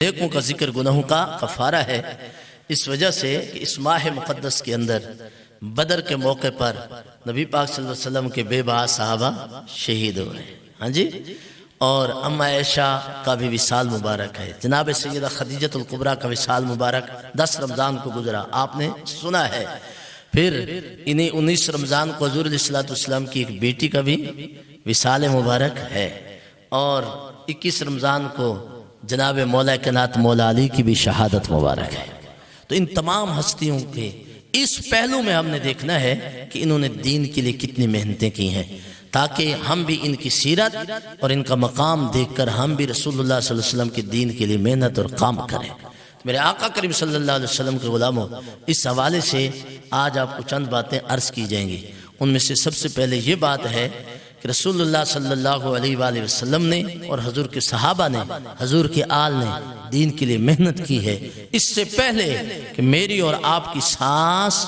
نیکوں کا ذکر گناہوں کا کفارہ ہے، اس وجہ سے کہ اس ماہ مقدس کے اندر بدر کے موقع پر نبی پاک صلی اللہ علیہ وسلم کے بے بہا صحابہ شہید ہوئے، ہاں جی، اور اما عائشہ کا بھی وصال مبارک ہے، جناب سیدہ خدیجۃ الکبریٰ کا وصال مبارک 10 رمضان کو گزرا، آپ نے سنا ہے۔ پھر انہیں 19 رمضان کو حضور علیہ السلام کی ایک بیٹی کا بھی وصال مبارک ہے، اور 21 رمضان کو جناب مولا کائنات مولا علی کی بھی شہادت مبارک ہے۔ تو ان تمام ہستیوں کے اس پہلو میں ہم نے دیکھنا ہے کہ انہوں نے دین کے لیے کتنی محنتیں کی ہیں، تاکہ ہم بھی ان کی سیرت اور ان کا مقام دیکھ کر ہم بھی رسول اللہ صلی اللہ علیہ وسلم کے دین کے لیے محنت اور کام کریں۔ میرے آقا کریم صلی اللہ علیہ وسلم کے غلاموں، اس حوالے سے آج آپ کو چند باتیں عرض کی جائیں گی۔ ان میں سے سب سے پہلے یہ بات ہے کہ رسول اللہ صلی اللہ علیہ وآلہ وسلم نے اور حضور کے صحابہ نے، حضور کے آل نے دین کے لیے محنت کی ہے۔ اس سے پہلے کہ میری اور آپ کی سانس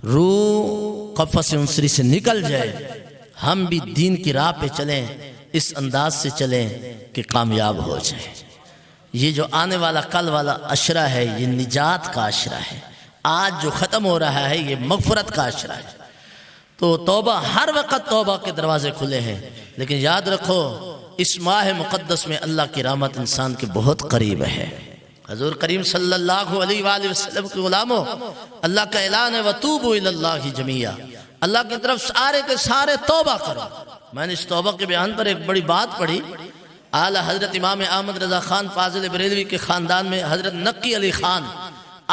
روح قفس انصری سے نکل جائے، ہم بھی دین کی راہ پہ چلیں، اس انداز سے چلیں کہ کامیاب ہو جائیں۔ یہ جو آنے والا کل والا عشرہ ہے، یہ نجات کا عشرہ ہے۔ آج جو ختم ہو رہا ہے یہ مغفرت کا عشرہ ہے۔ تو توبہ، ہر وقت توبہ کے دروازے کھلے ہیں، لیکن یاد رکھو اس ماہ مقدس میں اللہ کی رحمت انسان کے بہت قریب ہے۔ حضور کریم صلی اللہ علیہ وآلہ وسلم کے غلاموں، اللہ کا اعلان ہے وَتُوبُوا إِلَى اللَّهِ جَمِيعًا، اللہ کی طرف سارے کے سارے توبہ کرو۔ میں نے اس توبہ کے بیان پر ایک بڑی بات پڑھی، اعلی حضرت امام احمد رضا خان فاضل بریلوی کے خاندان میں حضرت نقی علی خان،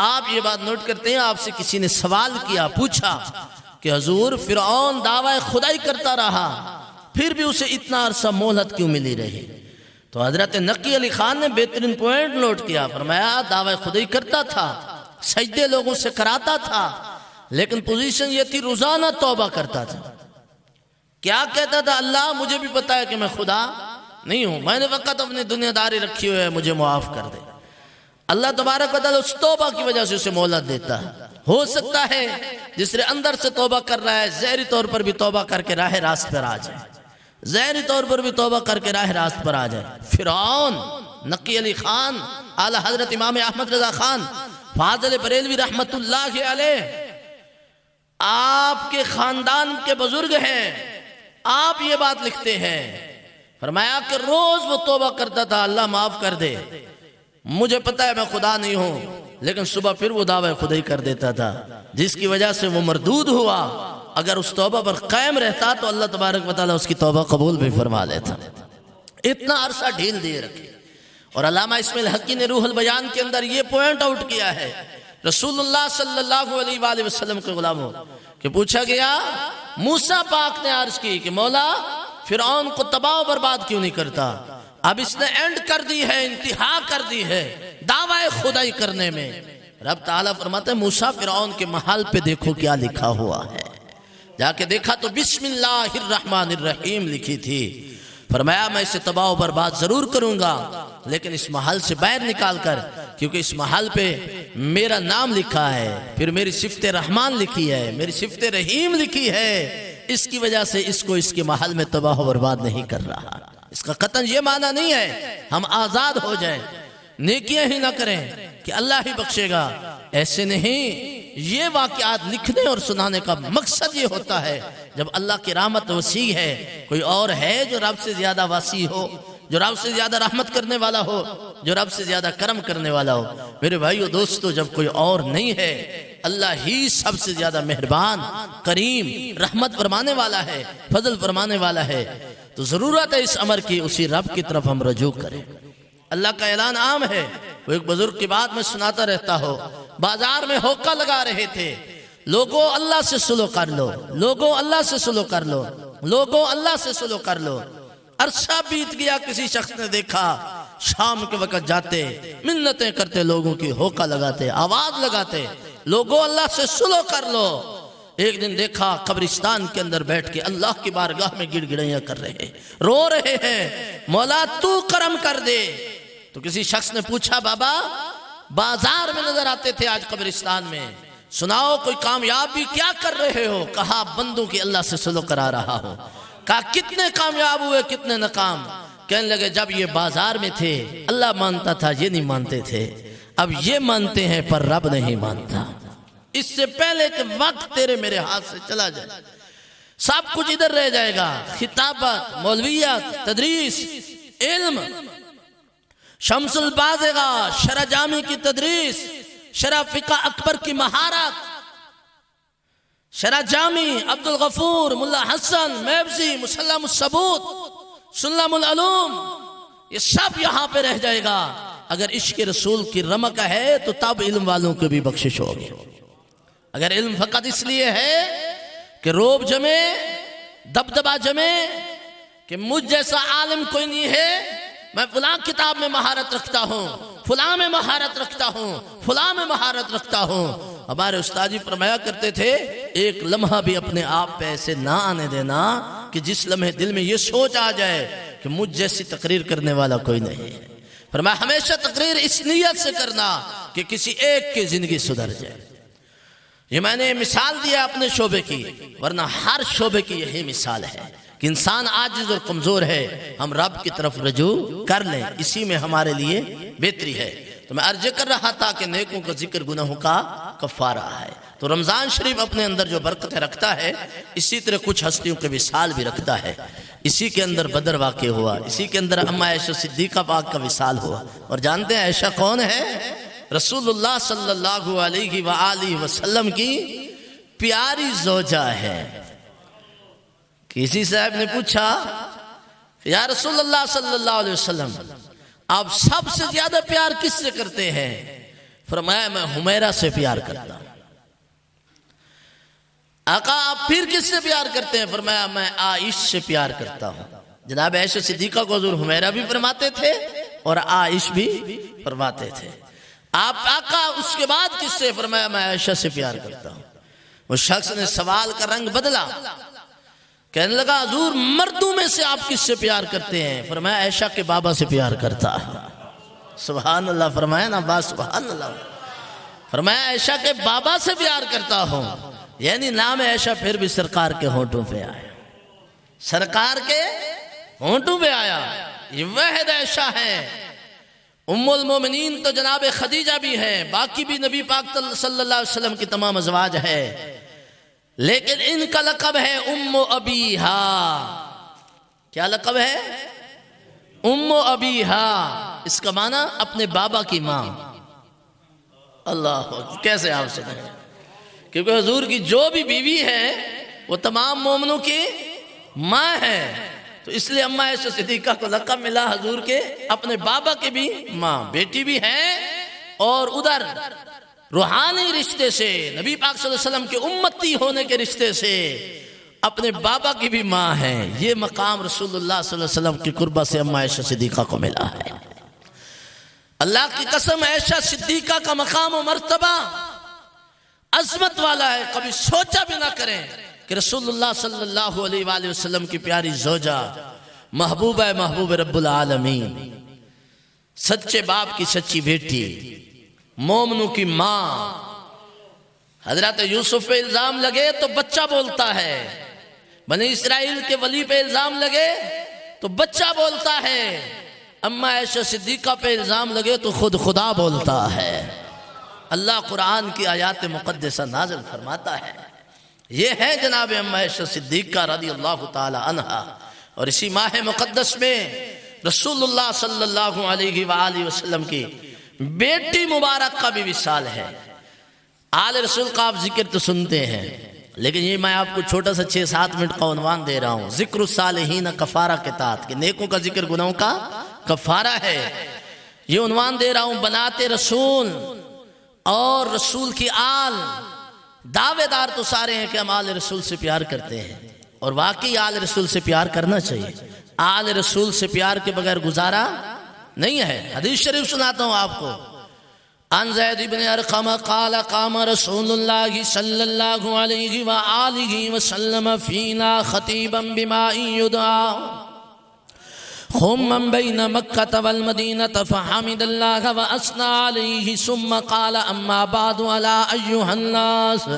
آپ یہ بات نوٹ کرتے ہیں، آپ سے کسی نے سوال کیا، پوچھا کہ حضور فرعون دعوی خدائی کرتا رہا، پھر بھی اسے اتنا عرصہ مہلت کیوں ملی رہی؟ تو حضرت نقی علی خان نے بہترین پوائنٹ نوٹ کیا، فرمایا دعوی خدائی کرتا تھا، سجدے لوگوں سے کراتا تھا، لیکن پوزیشن یہ تھی روزانہ توبہ کرتا تھا۔ کیا کہتا تھا؟ اللہ مجھے بھی پتا ہے کہ میں خدا نہیں ہوں، میں نے وقت اپنی دنیا داری رکھی ہوئی ہے، مجھے معاف کر دے۔ اللہ تبارک و تعالیٰ اس توبہ کی وجہ سے اسے مہلت دیتا ہے۔ ہو سکتا ہے جس نے اندر سے توبہ کر رہا ہے، ظاہری طور پر بھی توبہ کر کے راہ راست پر آ جائے، ظاہری طور پر بھی توبہ کر کے راہ راست پر آ جائے۔ فرعون، نقی علی خان، اعلی حضرت امام احمد رضا خان فاضل بریلوی رحمت اللہ علیہ، آپ کے خاندان کے بزرگ ہیں، آپ یہ بات لکھتے ہیں، فرمایا کہ روز وہ توبہ کرتا تھا، اللہ معاف کر دے، مجھے پتا ہے میں خدا نہیں ہوں، لیکن صبح پھر وہ دعوی خدائی کر دیتا تھا، جس کی وجہ سے وہ مردود ہوا۔ اگر اس توبہ پر قائم رہتا تو اللہ تبارک و تعالیٰ اس کی توبہ قبول بھی فرما لیتا۔ اتنا عرصہ ڈھیل دیے رکھے۔ اور علامہ اسماعیل حقی نے روح البیان کے اندر یہ پوائنٹ آؤٹ کیا ہے، رسول اللہ صلی اللہ علیہ وآلہ وسلم کے غلاموں کہ پوچھا گیا، موسیٰ پاک نے عرض کی کہ مولا فرعون کو تباہ و برباد کیوں نہیں کرتا؟ اب اس نے اینڈ کر دی ہے، انتہا کر دی ہے دعوی خدائی کرنے میں۔ رب تعالیٰ فرماتے ہیں موسیٰ فرعون کے محل پہ دیکھو کیا لکھا ہوا ہے، جا کے دیکھا تو بسم اللہ الرحمن الرحیم لکھی تھی۔ فرمایا میں اسے تباہ و برباد ضرور کروں گا، لیکن اس محل سے باہر نکال کر، کیونکہ اس محل پہ میرا نام لکھا ہے، پھر میری صفت رحمان لکھی ہے، میری صفت رحیم لکھی ہے، اس کی وجہ سے اس کو اس کے محل میں تباہ و برباد نہیں کر رہا۔ اس کا قطعاً یہ معنی نہیں ہے ہم آزاد ہو جائیں، نیکیاں ہی نہ کریں کہ اللہ ہی بخشے گا، ایسے نہیں۔ یہ واقعات لکھنے اور سنانے کا مقصد یہ ہوتا ہے جب اللہ کی رحمت وسیع ہے، کوئی اور ہے جو رب سے زیادہ وسیع ہو، جو رب سے زیادہ رحمت کرنے والا ہو، جو رب سے زیادہ کرم کرنے والا ہو؟ میرے بھائیو دوستو، جب کوئی اور نہیں ہے، اللہ ہی سب سے زیادہ مہربان، کریم، رحمت فرمانے والا ہے، فضل فرمانے والا ہے، تو ضرورت ہے اس امر کی اسی رب کی طرف ہم رجوع کریں۔ اللہ کا اعلان عام ہے، وہ ایک بزرگ کی بات میں سناتا رہتا ہو، بازار میں ہوکا لگا رہے تھے، لوگوں اللہ سے سلو کر لو، لوگوں اللہ سے سلو کر لو، لوگوں اللہ سے سلو کر لو۔ عرصہ بیت گیا، کسی شخص نے دیکھا شام کے وقت جاتے، منتیں کرتے، لوگوں کی ہوکا لگاتے، آواز لگاتے، لوگوں اللہ سے سلو کر لو۔ ایک دن دیکھا قبرستان کے اندر بیٹھ کے اللہ کی بارگاہ میں گڑ گڑیاں کر رہے ہیں، رو رہے ہیں، مولا تو کرم کر دے۔ تو کسی شخص نے پوچھا بابا بازار میں نظر آتے تھے آج قبرستان میں، سناؤ کوئی کامیابی کیا کر رہے ہو؟ کہا بندوں کی اللہ سے سلو کرا رہا ہو۔ کہا کتنے کامیاب ہوئے کتنے ناکام؟ کہنے لگے جب یہ بازار میں تھے اللہ مانتا تھا، یہ نہیں مانتے تھے، اب یہ مانتے ہیں پر رب نہیں مانتا۔ اس سے پہلے کہ وقت تیرے میرے ہاتھ سے چلا جائے سب کچھ ادھر رہ جائے گا، خطابت، مولویت، تدریس، علم، شمس البازغہ، شرح جامی کی تدریس، شرح فقہ اکبر کی مہارت، شرح جامی، عبدالغفور، ملا حسن، میبزی، مسلم الثبوت، سلم العلوم، یہ سب یہاں پہ رہ جائے گا۔ اگر عشق رسول کی رمق ہے تو تب علم والوں کو بھی بخشش ہوگی۔ اگر علم فقط اس لیے ہے کہ روب جمے، دبدبہ جمے، کہ مجھ جیسا عالم کوئی نہیں ہے، میں فلاں کتاب میں مہارت رکھتا ہوں، فلاں میں مہارت رکھتا ہوں، فلاں میں مہارت رکھتا ہوں۔ ہمارے استاد جی فرمایا کرتے تھے ایک لمحہ بھی اپنے آپ پہ ایسے نہ آنے دینا کہ جس لمحے دل میں یہ سوچ آ جائے کہ مجھ جیسی تقریر کرنے والا کوئی نہیں ہے۔ فرمایا ہمیشہ تقریر اس نیت سے کرنا کہ کسی ایک کی زندگی سدھر جائے۔ یہ میں نے مثال دیا اپنے شعبے کی، ورنہ ہر شعبے کی یہی مثال ہے کہ انسان عاجز اور کمزور ہے، ہم رب کی طرف رجوع کر لیں، اسی میں ہمارے لیے بہتری ہے۔ تو میں عرض کر رہا تھا کہ نیکوں کا ذکر گناہوں کا کفارہ ہے۔ تو رمضان شریف اپنے اندر جو برکتیں رکھتا ہے، اسی طرح کچھ ہستیوں کے وصال بھی رکھتا ہے۔ اسی کے اندر بدر واقع ہوا، اسی کے اندر اماں عائشہ صدیقہ پاک کا وصال ہوا۔ اور جانتے ہیں عائشہ کون ہے؟ رسول اللہ صلی اللہ علیہ وآلہ وسلم کی پیاری زوجہ ہے۔ کسی صاحب نے پوچھا یا رسول اللہ صلی اللہ علیہ وسلم آپ سب سے زیادہ پیار کس سے کرتے ہیں؟ فرمایا میں حمیرہ سے پیار کرتا ہوں۔ آقا آپ پھر کس سے پیار کرتے ہیں؟ فرمایا میں عائش سے پیار کرتا ہوں۔ جناب عائشہ صدیقہ کو حضور حمیرہ بھی فرماتے تھے اور عائش بھی فرماتے تھے۔ آپ آقا اس کے بعد کس سے؟ فرمایا میں عائشہ سے پیار کرتا ہوں۔ وہ شخص نے سوال کا رنگ بدلا، کہنے لگا حضور مردوں میں سے آپ کس سے پیار کرتے ہیں؟ فرمایا عائشہ کے بابا سے پیار کرتا ہے۔ سبحان اللہ فرمایا نا، با سبحان اللہ۔ فرمایا عائشہ کے بابا سے پیار کرتا ہوں، یعنی نام عائشہ پھر بھی سرکار کے ہونٹوں پہ آیا، سرکار کے ہونٹوں پہ آیا۔ یہ واحد عائشہ ہے۔ ام المومنین تو جناب خدیجہ بھی ہیں، باقی بھی نبی پاک صلی اللہ علیہ وسلم کی تمام ازواج ہے، لیکن ان کا لقب ہے ام ابیہا۔ کیا لقب ہے؟ ام ابیہا۔ اس کا معنی اپنے بابا کی ماں۔ اللہ کیسے آپ سنیں، کیونکہ حضور کی جو بھی بیوی ہے وہ تمام مومنوں کی ماں ہے، تو اس لیے اماں عائشہ صدیقہ کو لقب ملا حضور کے اپنے بابا کی بھی ماں، بیٹی بھی ہیں، اور ادھر روحانی رشتے سے نبی پاک صلی اللہ علیہ وسلم کے امتی ہونے کے رشتے سے اپنے بابا کی بھی ماں ہیں۔ یہ مقام رسول اللہ صلی اللہ علیہ وسلم کی قربت سے اماں عائشہ صدیقہ کو ملا ہے۔ اللہ کی قسم عائشہ صدیقہ کا مقام و مرتبہ عظمت والا ہے، کبھی سوچا بھی نہ کریں کہ رسول اللہ صلی اللہ علیہ وآلہ وسلم کی پیاری زوجہ، محبوبہ محبوب رب العالمین، سچے باپ کی سچی بیٹی، مومنوں کی ماں۔ حضرت یوسف پہ الزام لگے تو بچہ بولتا ہے، بنی اسرائیل کے ولی پہ الزام لگے تو بچہ بولتا ہے، اماں عائشہ صدیقہ پہ الزام لگے تو خود خدا بولتا ہے۔ اللہ قرآن کی آیات مقدسہ نازل فرماتا ہے۔ یہ ہے جناب اماں عائشہ صدیقہ رضی اللہ تعالی عنہا، اور اسی ماہ مقدس میں رسول اللہ صلی اللہ علیہ وآلہ وسلم کی بیٹی مبارک کا بھی وصال ہے۔ آل رسول کا آپ ذکر تو سنتے ہیں، لیکن یہ میں آپ کو چھوٹا سا 6-7 منٹ کا عنوان دے رہا ہوں، ذکر الصالحین کفارہ کے تحت، کہ نیکوں کا ذکر گناہوں کا کفارہ ہے۔ یہ عنوان دے رہا ہوں، بنات رسول اور رسول کی آل، دعوے دار تو سارے ہیں کہ ہم آل رسول سے پیار کرتے ہیں، اور واقعی آل رسول سے پیار کرنا چاہیے۔ آل رسول سے پیار کے بغیر گزارا نہیں ہے۔ حدیث شریف سناتا ہوں آپ کو، عن زید بن ارقم قال قام رسول اللہ صلی اللہ علیہ وآلہ وسلم فینا خطیبا بماء یدعا خما بین مکہ والمدینہ فحمد اللہ واثنى علیہ ثم قال اما بعد الا ایہا الناس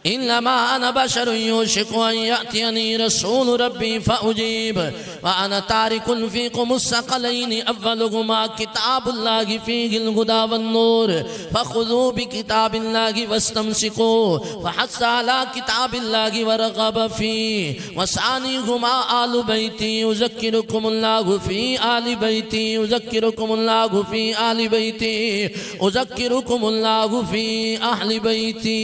انما انا بشر يوشك ان ياتيني رسول ربي فاجيب وانا تارك فيكم الثقلين اولهما كتاب الله فيه الهدى والنور فخذوا بكتاب الله واستمسكوا فحث على كتاب الله ورغب فيه وثانيهما آل بيتي يذكركم الله في آل بيتي يذكركم الله في آل بيتي يذكركم الله في أهل بيتي.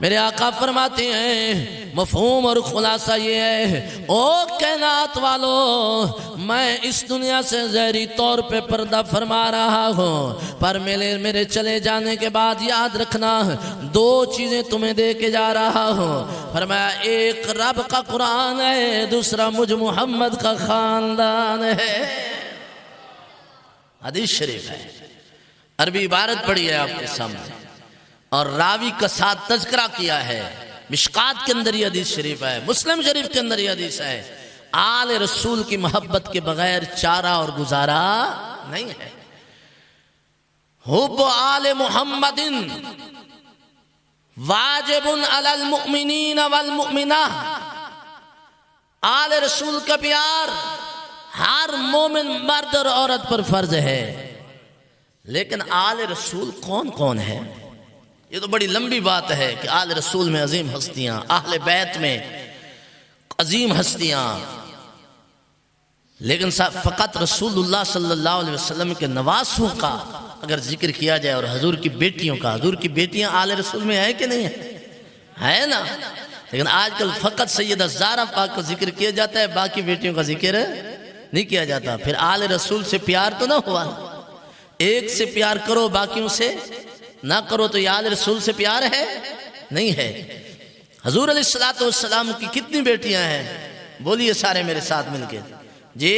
میرے آقا فرماتے ہیں مفہوم اور خلاصہ یہ ہے، او کائنات والو، میں اس دنیا سے ظاہری طور پہ پردہ فرما رہا ہوں، پر میرے چلے جانے کے بعد یاد رکھنا دو چیزیں تمہیں دے کے جا رہا ہوں. فرمایا ایک رب کا قرآن ہے، دوسرا مجھ محمد کا خاندان ہے. حدیث شریف ہے، عربی عبارت پڑھی ہے آپ کے سامنے اور راوی کا ساتھ تذکرہ کیا ہے. مشکات کے اندر یہ حدیث شریف ہے، مسلم شریف کے اندر یہ حدیث ہے. آل رسول کی محبت کے بغیر چارہ اور گزارا نہیں ہے. حب آل محمد واجب علی المؤمنین والمؤمنہ. آل رسول کا پیار ہر مومن مرد اور عورت پر فرض ہے. لیکن آل رسول کون کون ہے؟ یہ تو بڑی لمبی بات ہے کہ آل رسول میں عظیم ہستیاں، اہل بیت میں عظیم ہستیاں، لیکن فقط رسول اللہ صلی اللہ علیہ وسلم کے نواسوں کا اگر ذکر کیا جائے اور حضور کی بیٹیوں کا، حضور کی بیٹیاں آل رسول میں ہیں کہ نہیں ہے نا؟ لیکن آج کل فقط سیدہ زہرا پاک کا ذکر کیا جاتا ہے، باقی بیٹیوں کا ذکر نہیں کیا جاتا. پھر آل رسول سے پیار تو نہ ہوا. ایک سے پیار کرو باقیوں سے نہ کرو تو یہ آل رسول سے پیار ہے نہیں ہے. حضور علیہ السلام کی کتنی بیٹیاں ہیں؟ بولیے سارے میرے ساتھ مل کے. جی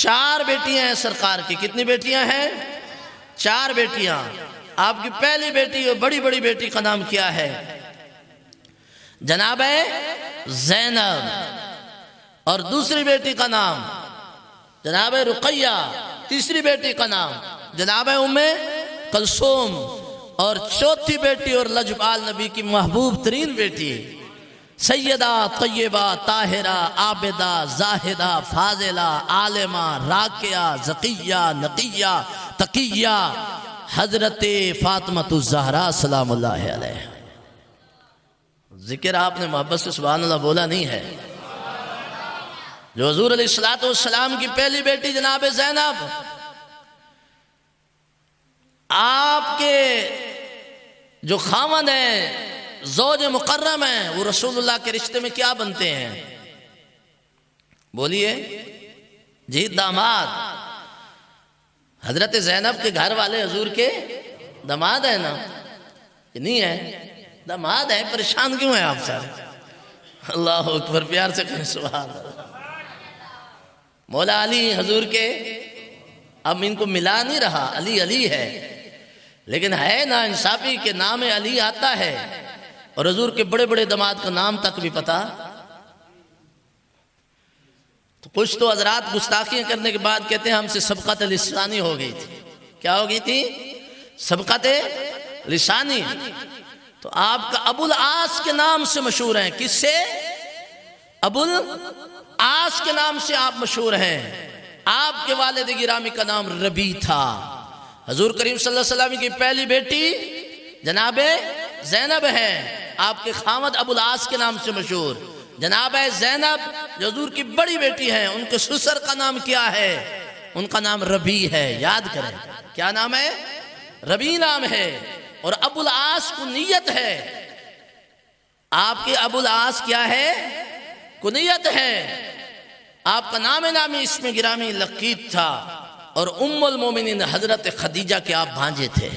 4 بیٹیاں ہیں سرکار کی. کتنی بیٹیاں ہیں؟ 4 بیٹیاں. آپ کی پہلی بیٹی اور بڑی بڑی بیٹی کا نام کیا ہے؟ جناب زینب. اور دوسری بیٹی کا نام جناب رقیہ. تیسری بیٹی کا نام جناب ام کلثوم. اور چوتھی بیٹی اور لجپال نبی کی محبوب ترین بیٹی سیدہ طیبہ طاہرہ عابدہ زاہدہ فاضلہ عالمہ راکعہ زکیہ نقیہ تقیہ حضرت فاطمہ الزہرا سلام اللہ علیہ. ذکر آپ نے محبت سے سبحان اللہ بولا نہیں ہے. جو حضور علیہ السلام کی پہلی بیٹی جناب زینب، آپ کے جو خاوند ہیں، زوج مکرم ہیں، وہ رسول اللہ کے رشتے میں کیا بنتے ہیں؟ بولیے جی. داماد. حضرت زینب کے گھر والے حضور کے داماد ہیں نا؟ نہیں ہے؟ داماد ہیں. پریشان کیوں ہیں آپ سارے؟ اللہ اکبر، پیار سے کہیں سبحان اللہ. مولا علی حضور کے، اب ان کو ملا نہیں رہا، علی علی ہے، لیکن ہے نا انصافی کے نام علی آتا ہے اور حضور کے بڑے بڑے داماد کا نام تک بھی پتا. تو کچھ تو حضرات گستاخیاں کرنے کے بعد کہتے ہیں ہم سے سبقت لسانی ہو گئی تھی. کیا ہو گئی تھی؟ سبقت لسانی. تو آپ کا ابو العاص کے نام سے مشہور ہیں. کس سے؟ ابو العاص کے نام سے آپ مشہور ہیں. آپ کے والد گرامی کا نام ربی تھا. حضور کریم صلی اللہ علیہ وسلم کی پہلی بیٹی جناب زینب ہے. آپ کے خاوند ابو العاص کے نام سے مشہور. جناب زینب جو حضور کی بڑی بیٹی ہیں، ان کے سسر کا نام کیا ہے؟ ان کا نام ربی ہے. یاد کریں کیا نام ہے؟ ربی نام ہے. اور ابو العاص کنیت ہے. آپ کے ابو العاص کیا ہے؟ کنیت ہے. آپ کا نام نامی اسم گرامی لقیت تھا. اور ام المومنین حضرت خدیجہ کے آپ بھانجے تھے.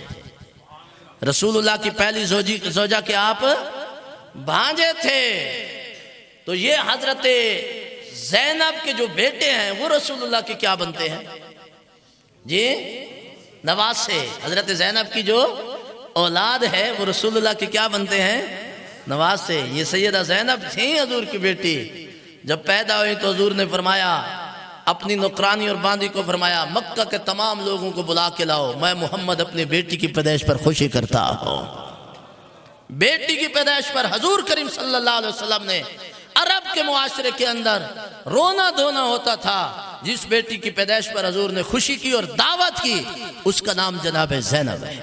رسول اللہ کی پہلی زوجہ کے آپ بھانجے تھے. تو یہ حضرت زینب کے جو بیٹے ہیں وہ رسول اللہ کے کیا بنتے ہیں؟ جی نواسے. حضرت زینب کی جو اولاد ہے وہ رسول اللہ کے کیا بنتے ہیں؟ نواسے. یہ سیدہ زینب تھیں حضور کی بیٹی. جب پیدا ہوئی تو حضور نے فرمایا اپنی نوکرانی اور باندی کو فرمایا مکہ کے تمام لوگوں کو بلا کے لاؤ، میں محمد اپنی بیٹی کی پیدائش پر خوشی کرتا ہوں۔ بیٹی کی پیدائش پر حضور کریم صلی اللہ علیہ وسلم نے عرب کے معاشرے کے اندر رونا دھونا ہوتا تھا۔ جس بیٹی کی پیدائش پر حضور نے خوشی کی اور دعوت کی، اس کا نام جناب زینب ہے۔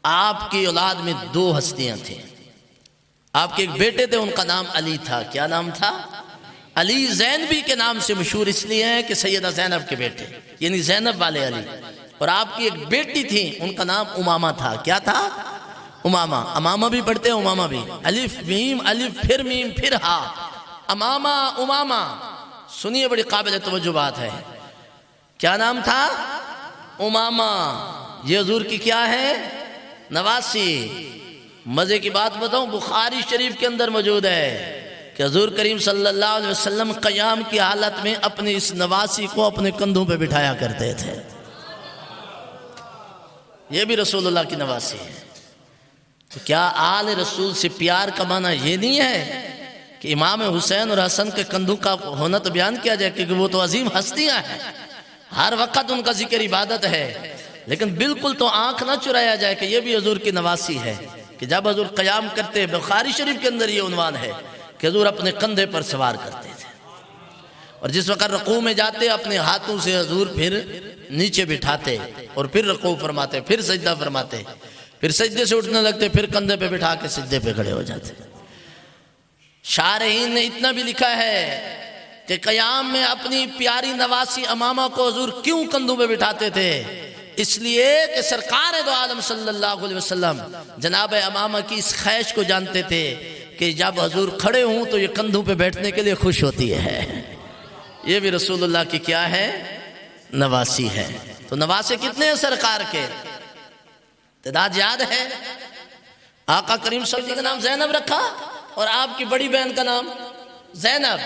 آپ کی اولاد میں 2 ہستیاں تھیں۔ آپ کے ایک بیٹے تھے، ان کا نام علی تھا۔ کیا نام تھا؟ علی زینبی کے نام سے مشہور اس لیے ہے کہ سیدہ زینب کے بیٹے، یعنی زینب والے علی۔ اور آپ کی ایک بیٹی تھی، ان کا نام امامہ تھا۔ کیا تھا؟ امامہ۔ امامہ بھی پڑھتے ہیں، امامہ بھی، الف میم الف پھر میم پھر ہا، امامہ امامہ۔ سنیے، بڑی قابل توجہ بات ہے۔ کیا نام تھا؟ امامہ۔ یہ حضور کی کیا ہے؟ نواسی۔ مزے کی بات بتاؤں، بخاری شریف کے اندر موجود ہے کہ حضور کریم صلی اللہ علیہ وسلم قیام کی حالت میں اپنے اس نواسی کو اپنے کندھوں پہ بٹھایا کرتے تھے۔ یہ بھی رسول اللہ کی نواسی ہے۔ تو کیا آل رسول سے پیار کا معنی یہ نہیں ہے کہ امام حسین اور حسن کے کندھوں کا ہونا تو بیان کیا جائے، کیونکہ وہ تو عظیم ہستیاں ہیں، ہر وقت ان کا ذکر عبادت ہے، لیکن بالکل تو آنکھ نہ چرایا جائے کہ یہ بھی حضور کی نواسی ہے، کہ جب حضور قیام کرتے، بخاری شریف کے اندر یہ عنوان ہے کہ حضور اپنے کندھے پر سوار کرتے تھے، اور جس وقت رکوع میں جاتے اپنے ہاتھوں سے حضور پھر نیچے بٹھاتے اور پھر رکوع فرماتے، پھر سجدہ فرماتے، پھر سجدے سے اٹھنے لگتے، پھر کندھے پہ بٹھا کے سجدے پہ کھڑے ہو جاتے۔ شارحین نے اتنا بھی لکھا ہے کہ قیام میں اپنی پیاری نواسی امامہ کو حضور کیوں کندھوں پہ بٹھاتے تھے؟ اس لیے کہ سرکار دو عالم صلی اللہ علیہ وسلم جناب امامہ کی اس خواہش کو جانتے تھے کہ جب حضور کھڑے ہوں تو یہ کندھوں پہ بیٹھنے کے لیے خوش ہوتی ہے۔ یہ بھی رسول اللہ کی کیا ہے؟ نواسی ہے۔ تو نواسے کتنے ہیں سرکار کے؟ تعداد یاد ہے؟ آقا کریم صلی اللہ علیہ وسلم کا نام زینب رکھا اور آپ کی بڑی بہن کا نام زینب،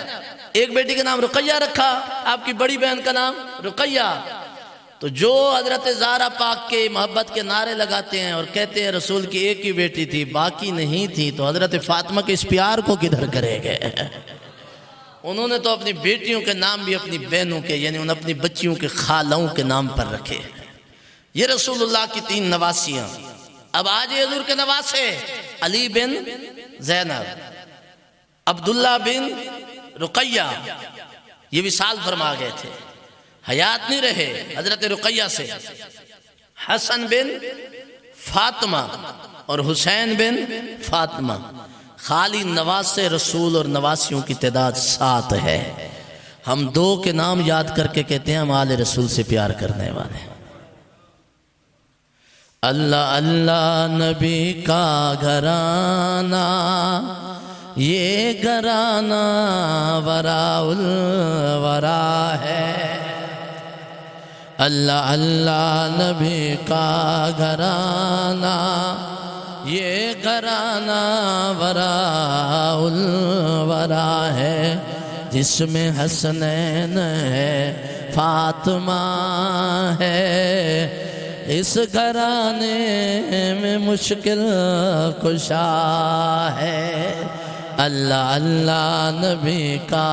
ایک بیٹی کا نام رقیہ رکھا، آپ کی بڑی بہن کا نام رقیہ۔ تو جو حضرت زہرا پاک کے محبت کے نعرے لگاتے ہیں اور کہتے ہیں رسول کی ایک ہی بیٹی تھی باقی نہیں تھی، تو حضرت فاطمہ کے اس پیار کو کدھر کرے گئے؟ انہوں نے تو اپنی بیٹیوں کے نام بھی اپنی بہنوں کے، یعنی ان اپنی بچیوں کے خالوں کے نام پر رکھے۔ یہ رسول اللہ کی 3 نواسیاں۔ اب آج حضور کے نواسے علی بن زینب، عبداللہ بن رقیہ، یہ وصال فرما گئے تھے، حیات نہیں رہے حضرت رقیہ سے۔ حسن بن فاطمہ اور حسین بن فاطمہ، خالی نواسے رسول اور نواسیوں کی تعداد 7 ہے۔ ہم 2 کے نام یاد کر کے کہتے ہیں ہم آل رسول سے پیار کرنے والے۔ اللہ اللہ نبی کا گھرانہ، یہ گھرانہ وراء الورا ہے۔ اللہ اللہ نبی کا گھرانہ، یہ گھرانہ وراء الورا ہے، جس میں حسنین ہے فاطمہ ہے، اس گھرانے میں مشکل کشا ہے۔ اللہ اللہ نبی کا،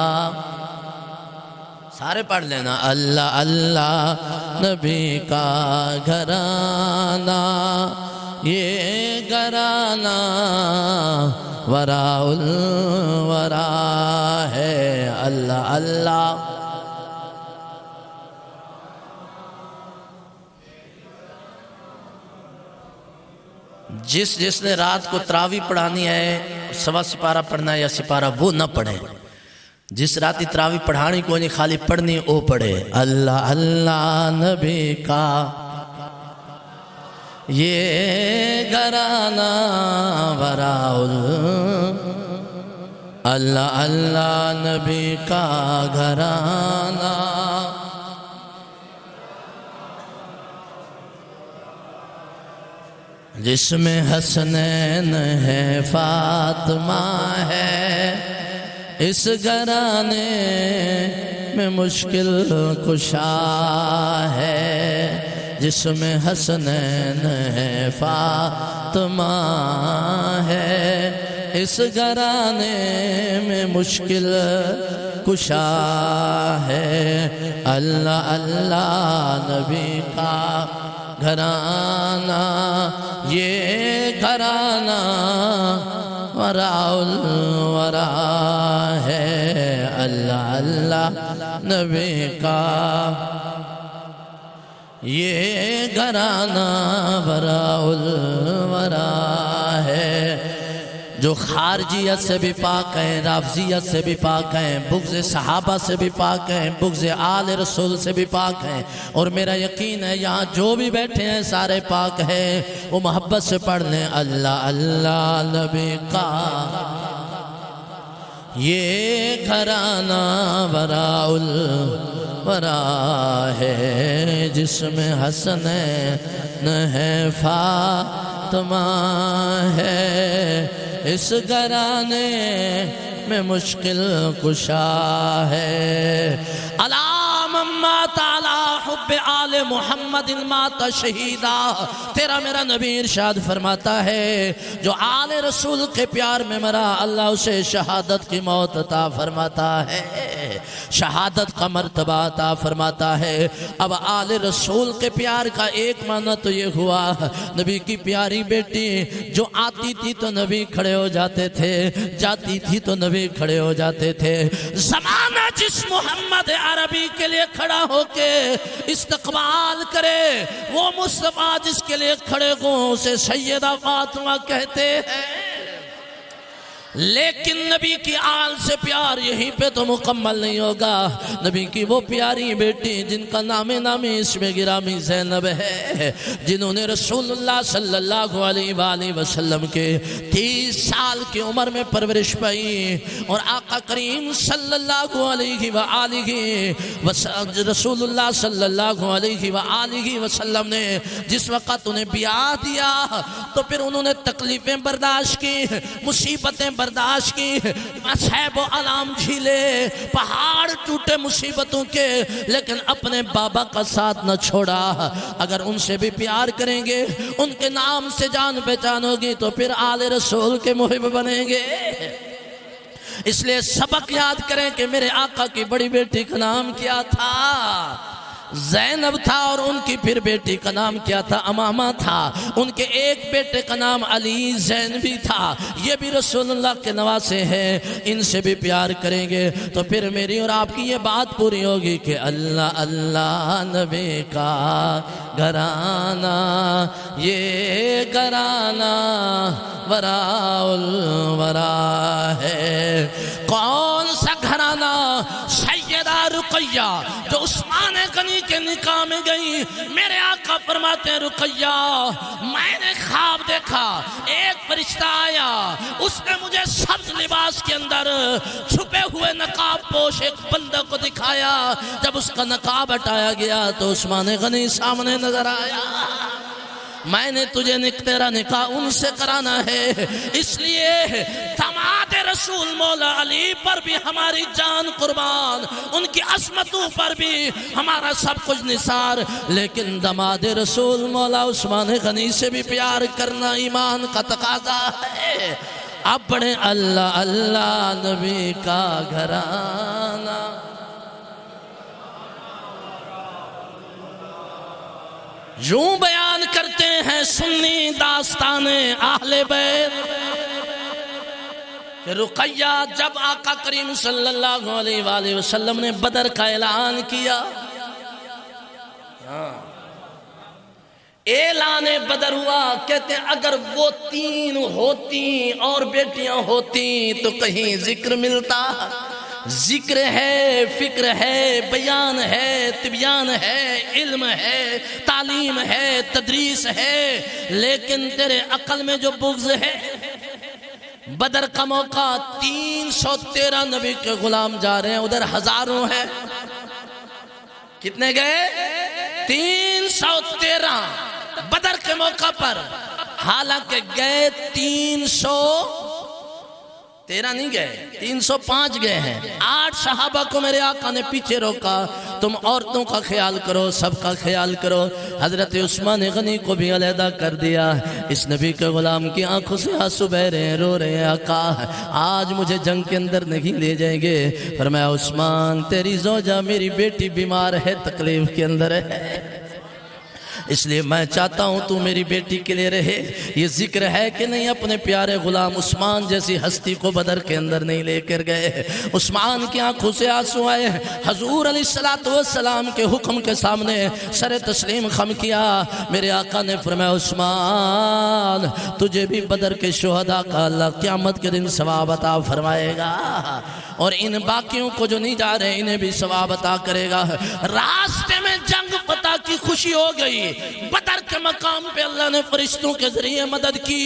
سارے پڑھ لینا، اللہ اللہ نبی کا گھرانہ، یہ گھرانہ وراء الورا ہے۔ اللہ اللہ جس نے رات کو تراویح پڑھانی ہے، سوا سپارہ پڑھنا ہے یا سپارہ، وہ نہ پڑھے۔ جس راتی تراویح پڑھانی کو نہیں، خالی پڑھنی او پڑھے۔ اللہ اللہ نبی کا یہ گھرانہ وراء اللہ اللہ نبی کا گھرانہ، جس میں حسنین ہے فاطمہ ہے، اس گھرانے میں مشکل کشا ہے، جس میں حسنین ہے فاطمہ ہے، اس گھرانے میں مشکل کشا ہے اللہ اللہ نبی کا گھرانہ یہ گھرانہ وراء الورا ہے اللہ اللہ نبی کا یہ گھرانہ وراء الورا ہے جو خارجیت سے بھی پاک ہیں رافضیت سے بھی پاک ہیں بغض صحابہ سے بھی پاک ہیں بغض آل رسول سے بھی پاک ہیں اور میرا یقین ہے یہاں جو بھی بیٹھے ہیں سارے پاک ہیں وہ محبت سے پڑھ لیں اللہ اللہ نبی کا یہ گھرانہ وراء الورا ہے جس میں حسنین ہے فاطمہ ہے اس گھرانے میں مشکل کشا ہے علام مات علی حب آل محمد مات شہیدہ تیرا میرا نبی ارشاد فرماتا ہے جو آل رسول کے پیار میں مرا اللہ اسے شہادت کی موت عطا فرماتا ہے شہادت کا مرتبہ عطا فرماتا ہے اب آل رسول کے پیار کا ایک معنی تو یہ ہوا نبی کی پیاری بیٹی جو آتی تھی تو نبی کھڑے ہو جاتے تھے جاتی تھی تو نبی کھڑے ہو جاتے تھے زمانہ جس محمد عربی کے لیے کھڑا ہو کے استقبال کرے وہ مصطفیٰ جس کے لیے کھڑے ہوں اسے سیدہ فاطمہ کہتے ہیں لیکن نبی کی آل سے پیار یہیں پہ تو مکمل نہیں ہوگا نبی کی وہ پیاری بیٹی جن کا نامی اس میں گرامی زینب ہے جنہوں نے رسول اللہ صلی اللہ علیہ وآلہ وسلم کے 30 سال کی عمر میں پرورش پائی اور آقا کریم صلی اللہ علیہ وآلہ رسول اللہ صلی اللہ علیہ وآلہ وسلم نے جس وقت انہیں بیعہ دیا تو پھر انہوں نے تکلیفیں برداشت کی مصیبتیں برداشت کی صحب و علام جھیلے پہاڑ ٹوٹے مصیبتوں کے لیکن اپنے بابا کا ساتھ نہ چھوڑا اگر ان سے بھی پیار کریں گے ان کے نام سے جان پہچان ہوگی تو پھر آل رسول کے محب بنیں گے اس لیے سبق یاد کریں کہ میرے آقا کی بڑی بیٹی کا نام کیا تھا زینب تھا اور ان کی پھر بیٹی کا نام کیا تھا امامہ تھا ان کے ایک بیٹے کا نام علی زین بھی تھا یہ بھی رسول اللہ کے نواسے ہیں ان سے بھی پیار کریں گے تو پھر میری اور آپ کی یہ بات پوری ہوگی کہ اللہ اللہ نبی کا گھرانہ یہ گھرانہ وراء الورا ہے کون سا گھرانہ سیدہ رقیہ جو عثمان غنی کے نکاح میں گئی میرے آقا فرماتے ہیں رقیہ میں نے خواب دیکھا ایک فرشتہ آیا اس نے مجھے سبز لباس کے اندر چھپے ہوئے نقاب پوش ایک بندہ کو دکھایا جب اس کا نقاب ہٹایا گیا تو عثمان غنی سامنے نظر آیا میں نے تجھے تیرا نکاح ان سے کرانا ہے اس لیے داماد رسول مولا علی پر بھی ہماری جان قربان ان کی عظمتوں پر بھی ہمارا سب کچھ نثار لیکن داماد رسول مولا عثمان غنی سے بھی پیار کرنا ایمان کا تقاضا ہے اب بڑے اللہ اللہ نبی کا گھرانہ یوں بیان کرتے ہیں سنی داستان اہل بیت کہ رقیہ جب آقا کریم صلی اللہ علیہ وآلہ وسلم نے بدر کا اعلان کیا اعلان بدر ہوا کہتے ہیں اگر وہ 3 ہوتی اور بیٹیاں ہوتی تو کہیں ذکر ملتا ذکر ہے فکر ہے بیان ہے تبیان ہے علم ہے تعلیم ہے تدریس ہے لیکن تیرے عقل میں جو بغض ہے بدر کا موقع 313 نبی کے غلام جا رہے ہیں ادھر ہزاروں ہیں کتنے گئے 313 بدر کے موقع پر حالانکہ گئے 313 نہیں گئے 305 گئے ہیں 8 صحابہ کو میرے آقا نے پیچھے روکا تم عورتوں کا خیال کرو، سب کا خیال کرو۔ حضرت عثمان غنی کو بھی علیحدہ کر دیا۔ اس نبی کے غلام کی آنکھوں سے آنسو بہ رہے ہیں، رو رہے ہیں، آقا آج مجھے جنگ کے اندر نہیں لے جائیں گے۔ فرمایا عثمان تیری زوجہ میری بیٹی بیمار ہے، تکلیف کے اندر ہے، اس لیے میں چاہتا ہوں تو میری بیٹی کے لیے رہے۔ یہ ذکر ہے کہ نہیں اپنے پیارے غلام عثمان جیسی ہستی کو بدر کے اندر نہیں لے کر گئے۔ عثمان کی آنکھوں سے آنسو آئے، حضور علیہ السلام کے حکم کے سامنے سر تسلیم خم کیا۔ میرے آقا نے فرمایا عثمان تجھے بھی بدر کے شہداء کا اللہ قیامت کے دن ثواب عطا فرمائے گا، اور ان باقیوں کو جو نہیں جا رہے انہیں بھی ثواب عطا کرے گا۔ راستے میں جنگ فتح کی خوشی ہو گئی، بدر کے مقام پہ اللہ نے فرشتوں کے ذریعے مدد کی،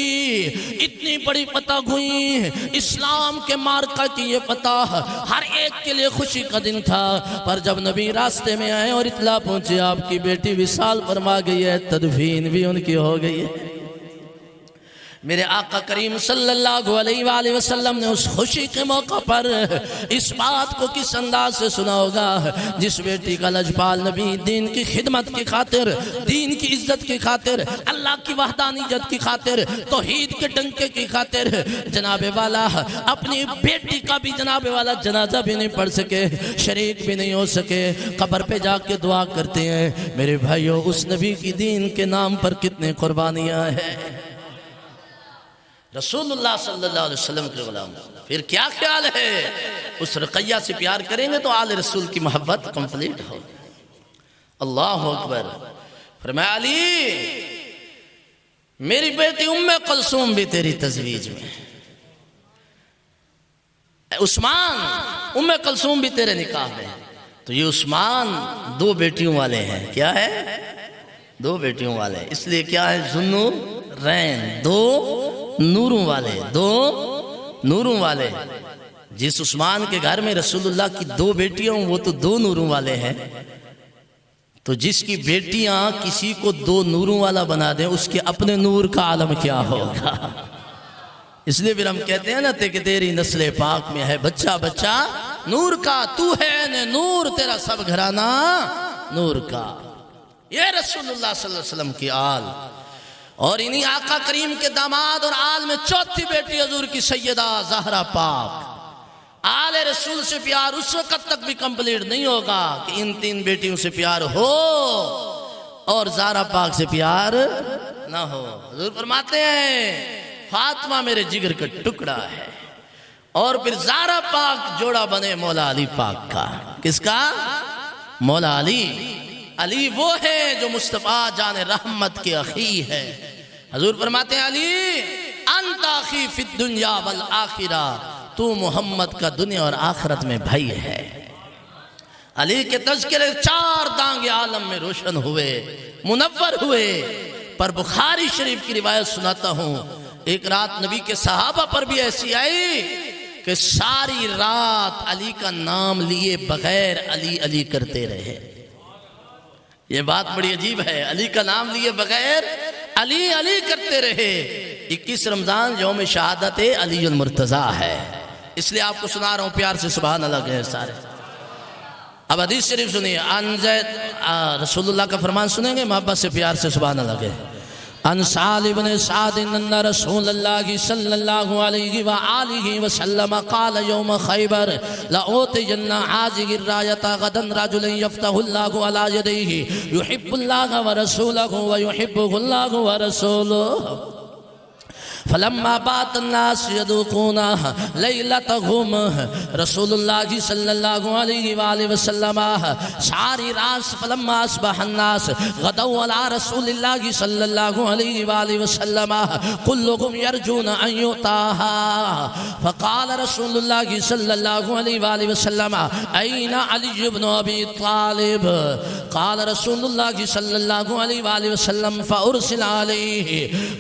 اتنی بڑی فتح ہوئی، اسلام کے مارکہ کی یہ فتح ہر ایک کے لیے خوشی کا دن تھا۔ پر جب نبی راستے میں آئے اور اطلاع پہنچی آپ کی بیٹی وصال فرما گئی ہے، تدفین بھی ان کی ہو گئی ہے، میرے آقا کریم صلی اللہ علیہ وآلہ وسلم نے اس خوشی کے موقع پر اس بات کو کس انداز سے سنا ہوگا، جس بیٹی کا لجپال نبی دین کی خدمت کی خاطر، دین کی عزت کی خاطر، اللہ کی وحدانیت کی خاطر، توحید کے ڈنکے کی خاطر جناب والا اپنی بیٹی کا بھی جناب والا جنازہ بھی نہیں پڑھ سکے، شریک بھی نہیں ہو سکے، قبر پہ جا کے دعا کرتے ہیں۔ میرے بھائیو اس نبی کی دین کے نام پر کتنے قربانیاں ہیں، رسول اللہ صلی اللہ علیہ وسلم کے غلام۔ پھر کیا خیال ہے، اس رقیہ سے پیار کریں گے تو آل رسول کی محبت کمپلیٹ ہو۔ اللہ اکبر۔ فرمایا علی میری بیٹی ام کلثوم بھی تیری تزویج میں، عثمان ام کلثوم بھی تیرے نکاح میں۔ تو یہ عثمان دو بیٹیوں والے ہیں، کیا ہے؟ دو بیٹیوں والے، اس لیے کیا ہے ذوالنورین، دو نوروں والے، دو نوروں والے۔ جس عثمان کے گھر میں رسول اللہ کی دو بیٹیاں ہوں وہ تو دو نوروں والے ہیں، تو جس کی بیٹیاں کسی کو دو نوروں والا بنا دیں اس کے اپنے نور کا عالم کیا ہوگا۔ اس لیے پھر ہم کہتے ہیں نا کہ تیری نسل پاک میں ہے بچہ بچہ نور کا، تو ہے نور تیرا سب گھرانہ نور کا۔ یہ رسول اللہ صلی اللہ علیہ وسلم کی آل، اور انہی آقا کریم کے داماد اور آل میں چوتھی بیٹی حضور کی سیدہ زہرا پاک۔ آل رسول سے پیار اس وقت تک بھی کمپلیٹ نہیں ہوگا کہ ان تین بیٹیوں سے پیار ہو اور زہرا پاک سے پیار نہ ہو۔ حضور فرماتے ہیں فاطمہ میرے جگر کا ٹکڑا ہے، اور پھر زہرا پاک جوڑا بنے مولا علی پاک کا۔ کس کا؟ مولا علی۔ علی وہ ہے جو مصطفیٰ جان رحمت کے اخی ہے۔ حضور فرماتے ہیں علی انت اخی فی الدنیا والآخرہ، تو محمد کا دنیا اور آخرت میں بھائی ہے۔ علی کے تذکرے چار دانگ عالم میں روشن ہوئے، منور ہوئے۔ پر بخاری شریف کی روایت سناتا ہوں، ایک رات نبی کے صحابہ پر بھی ایسی آئی کہ ساری رات علی کا نام لیے بغیر علی علی کرتے رہے۔ یہ بات بڑی عجیب ہے، علی کا نام لیے بغیر علی علی کرتے رہے۔ 21 رمضان یوم شہادت علی المرتضیٰ ہے، اس لیے آپ کو سنا رہا ہوں پیار سے سبحان اللہ کہے سارے۔ اب حدیث شریف سنیے، رسول اللہ کا فرمان سنیں گے محبت سے پیار سے سبحان اللہ کہے۔ ان سال بن سعد ان رسول اللہ صلی اللہ علیہ وآلہ وسلم قال یوم خیبر لأوتین هذه الراية غدا رجل يفتح الله على يديه يحب الله ورسوله ويحبه الله ورسوله فلما بات الناس يذوقون لیلتهم رسول اللہ صلی اللہ علیہ وآلہ وسلم ساری رات فلما اصبح الناس غدوا على رسول اللہ صلی اللہ علیہ وآلہ وسلم كلهم يرجون ان يؤتاها فقال رسول اللہ صلی اللہ علیہ وآلہ وسلم این علی بن ابی طالب قال رسول اللہ صلی اللہ علیہ وآلہ وسلم فارسل علیہ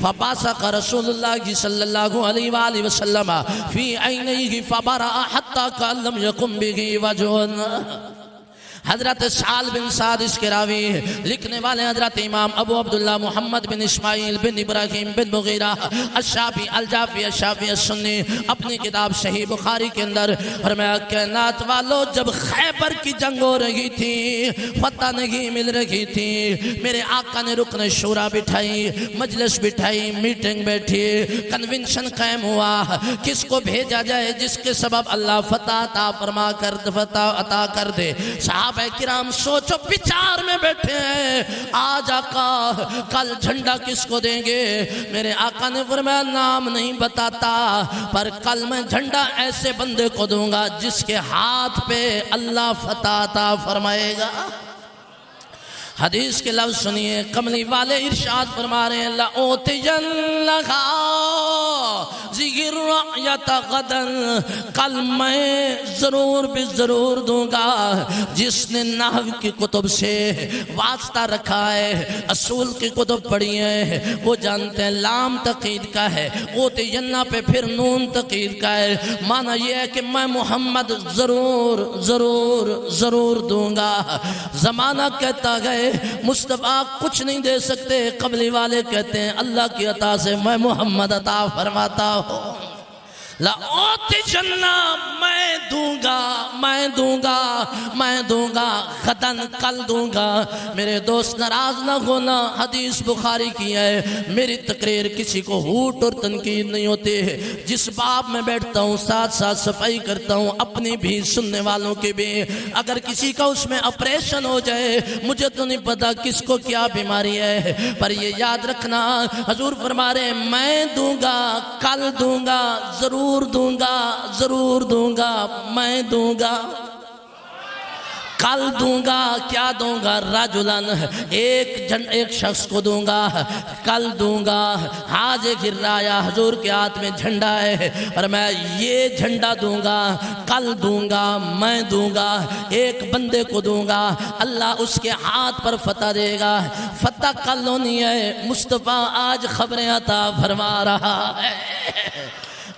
فباسق رسول اللہ صلی اللہ علیہ وآلہ وسلم فی عینیہ فبرأ حتی کان لم یکن بہ وجہ۔ حضرت سعد بن سعد اس کے راوی، لکھنے والے حضرت امام ابو عبداللہ محمد بن اسماعیل بن ابراہیم بن مغیرہ الشافعی الجافی الشافعی السنی اپنی کتاب صحیح بخاری کے اندر فرمایا کائنات والو جب خیبر کی جنگ ہو رہی تھی، فتح نہیں مل رہی تھی، میرے آقا نے رکن شورا بٹھائی، مجلس بٹھائی، میٹنگ بیٹھی، کنونشن قائم ہوا، کس کو بھیجا جائے جس کے سبب اللہ فتح عطا کر دے۔ صحابہ کرام سوچو بچار میں بیٹھے ہیں، آج آقا کل جھنڈا کس کو دیں گے؟ میرے آقا نے فرمایا نام نہیں بتاتا، پر کل میں جھنڈا ایسے بندے کو دوں گا جس کے ہاتھ پہ اللہ فتح عطا فرمائے گا۔ حدیث کے لفظ سنیے، کملی والے ارشاد فرما رہے ہیں لَأُوتِيَنَّكَ ذِكْرَ رَعْيَةَ غَدًا، کل میں ضرور بھی ضرور دوں گا۔ جس نے نحو کی کتب سے واسطہ رکھا ہے، اصول کی کتب پڑھی ہے، وہ جانتے ہیں لام تقید کا ہے، اوتینا پہ پھر نون تقید کا ہے، معنی یہ ہے کہ میں محمد ضرور ضرور ضرور دوں گا۔ زمانہ کہتا گئے مصطفیٰ کچھ نہیں دے سکتے، قبلی والے کہتے ہیں اللہ کی عطا سے میں محمد عطا فرماتا ہوں۔ لَأُوتِيَنَّ میں دوں گا میں دوں گا میں دوں گا، غداً کل دوں گا۔ میرے دوست ناراض نہ ہونا، حدیث بخاری کی ہے، میری تقریر کسی کو ہوٹ اور تنقید نہیں ہوتی ہے، جس باب میں بیٹھتا ہوں ساتھ ساتھ صفائی کرتا ہوں، اپنی بھی سننے والوں کی بھی۔ اگر کسی کا اس میں آپریشن ہو جائے مجھے تو نہیں پتا کس کو کیا بیماری ہے، پر یہ یاد رکھنا حضور فرما رہے ہیں میں دوں گا، کل دوں گا، ضرور دوں گا، ضرور دوں گا، میں دوں گا، کل دوں گا۔ کیا دوں گا؟ رجلن، ایک شخص کو دوں گا، کل دوں گا۔ حاج گر رایا، حضور کے ہاتھ میں جھنڈا ہے اور میں یہ جھنڈا دوں گا، کل دوں گا، میں دوں گا، ایک بندے کو دوں گا، اللہ اس کے ہاتھ پر فتح دے گا۔ فتح کل ہونی ہے، مصطفیٰ آج خبریں عطا فرما رہا ہے۔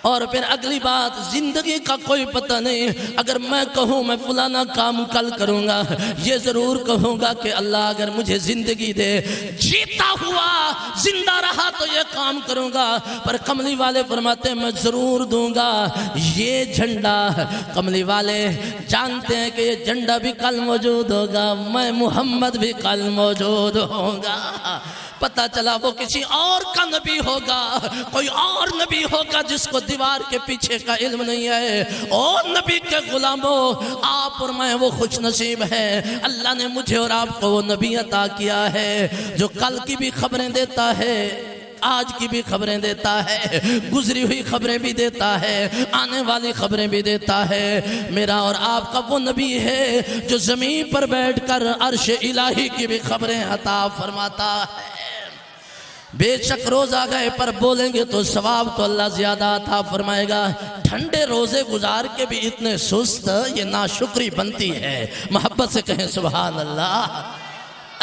اور پھر اگلی بات، زندگی کا کوئی پتہ نہیں، اگر میں کہوں میں فلانا کام کل کروں گا، یہ ضرور کہوں گا کہ اللہ اگر مجھے زندگی دے، جیتا ہوا زندہ رہا تو یہ کام کروں گا، پر کملی والے فرماتے ہیں میں ضرور دوں گا یہ جھنڈا۔ کملی والے جانتے ہیں کہ یہ جھنڈا بھی کل موجود ہوگا، میں محمد بھی کل موجود ہوں گا۔ پتہ چلا وہ کسی اور کا نبی ہوگا، کوئی اور نبی ہوگا جس کو دیوار کے پیچھے کا علم نہیں ہے۔ اور نبی کے غلاموں، آپ اور میں وہ خوش نصیب ہیں، اللہ نے مجھے اور آپ کو وہ نبی عطا کیا ہے جو کل کی بھی خبریں دیتا ہے، آج کی بھی خبریں دیتا ہے، گزری ہوئی خبریں بھی دیتا ہے، آنے والی خبریں بھی دیتا ہے۔ میرا اور آپ کا وہ نبی ہے جو زمین پر بیٹھ کر عرش الہی کی بھی خبریں عطا فرماتا ہے۔ بے شک روز آ گئے پر بولیں گے تو ثواب تو اللہ زیادہ عطا فرمائے گا۔ ٹھنڈے روزے گزار کے بھی اتنے سست، یہ ناشکری بنتی ہے۔ محبت سے کہیں سبحان اللہ۔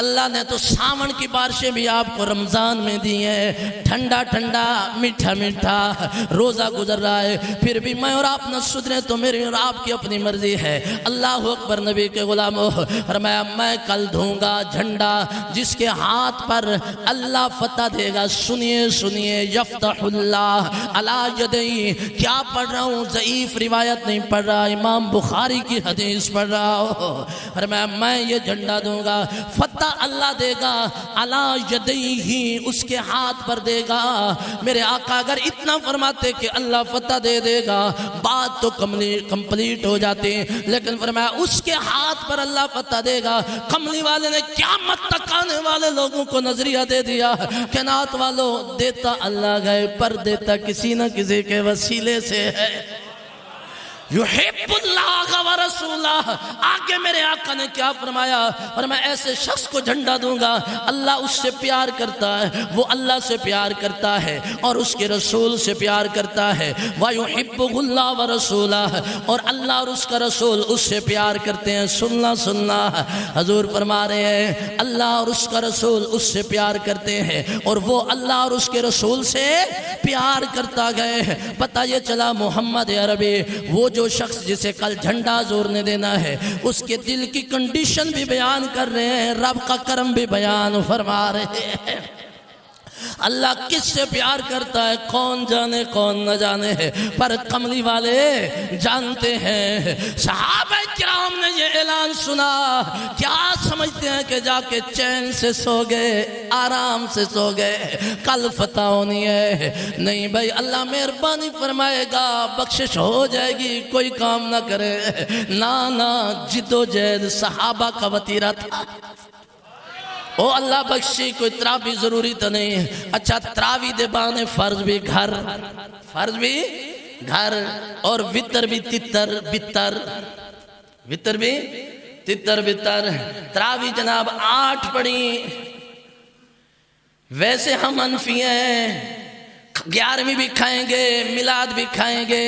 اللہ نے تو ساون کی بارشیں بھی آپ کو رمضان میں دی ہیں، ٹھنڈا ٹھنڈا، میٹھا میٹھا، روزہ گزر رہا ہے، پھر بھی میں اور آپ نہ سدھرے تو میری اور آپ کی اپنی مرضی ہے۔ اللہ اکبر۔ نبی کے غلاموں، فرمایا میں کل دوں گا جھنڈا جس کے ہاتھ پر اللہ فتح دے گا۔ سنیے سنیے، یفتح اللہ علی یدیہ، کیا پڑھ رہا ہوں؟ ضعیف روایت نہیں پڑھ رہا، امام بخاری کی حدیث پڑھ رہا ہوں۔ فرمایا میں یہ جھنڈا دوں گا، فتح اللہ دے گا، علی یدیہ، اس کے ہاتھ پر دے گا۔ میرے آقا اگر اتنا فرماتے کہ اللہ فتح دے دے گا بات تو کمپلیٹ ہو جاتی، لیکن فرمایا اس کے ہاتھ پر اللہ فتح دے گا۔ کملی والے نے قیامت تک آنے والے لوگوں کو نظریہ دے دیا کہ نعت والو دیتا اللہ گئے پر دیتا کسی نہ کسی کے وسیلے سے ہے۔ یحب اللہ و رسولہ، آگے میرے آقا نے کیا فرمایا؟ اور میں ایسے شخص کو جھنڈا دوں گا اللہ اس سے پیار کرتا ہے، وہ اللہ سے پیار کرتا ہے اور اس کے رسول سے پیار کرتا ہے۔ وَيُحِبُّهُ اللَّهُ وَرَسُولَهُ، اور اللہ اور اس کا رسول اس سے پیار کرتے ہیں۔ سننا سننا، حضور فرما رہے ہیں اللہ اور اس کا رسول اس سے پیار کرتے ہیں اور وہ اللہ اور اس کے رسول سے پیار کرتا گئے۔ پتہ یہ چلا محمد عربی وہ جو شخص جسے کل جھنڈا زورنے دینا ہے اس کے دل کی کنڈیشن بھی بیان کر رہے ہیں، رب کا کرم بھی بیان فرما رہے ہیں۔ اللہ کس سے پیار کرتا ہے کون جانے کون نہ جانے ہے، پر کملی والے جانتے ہیں۔ صحابہ کرام نے یہ اعلان سنا، کیا سمجھتے ہیں کہ جا کے چین سے سو گئے، آرام سے سو گئے، کل فتح ہونی ہے؟ نہیں بھائی، اللہ مہربانی فرمائے گا، بخشش ہو جائے گی، کوئی کام نہ کرے۔ نا جد و جہد صحابہ کا وتیرہ تھا۔ او اللہ بخشی، کوئی تراوی ضروری تو نہیں، اچھا تراوی دے بانے فرض بھی گھر، فرض بھی گھر، اور وطر بھی تتر بتر، وطر بھی تتر بتر۔ تراوی جناب 8 پڑھی، ویسے ہم حنفی ہیں، 11ویں بھی کھائیں گے، میلاد بھی کھائیں گے،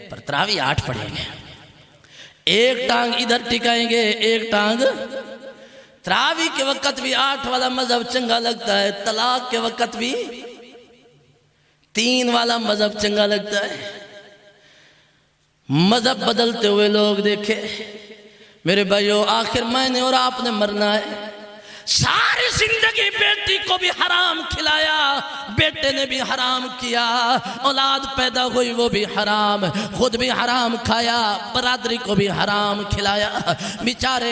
پر تراوی 8 پڑھیں گے، ایک ٹانگ ادھر ٹکائیں گے، ایک ٹانگ۔ تراوی کے وقت بھی 8 والا مذہب چنگا لگتا ہے، طلاق کے وقت بھی 3 والا مذہب چنگا لگتا ہے۔ مذہب بدلتے ہوئے لوگ دیکھے میرے بھائیو، آخر میں نے اور آپ نے مرنا ہے۔ ساری زندگی بیٹی کو بھی حرام کھلایا، بیٹے نے بھی حرام کیا، اولاد پیدا ہوئی وہ بھی حرام، خود بھی حرام کھایا، برادری کو بھی حرام کھلایا۔ بیچارے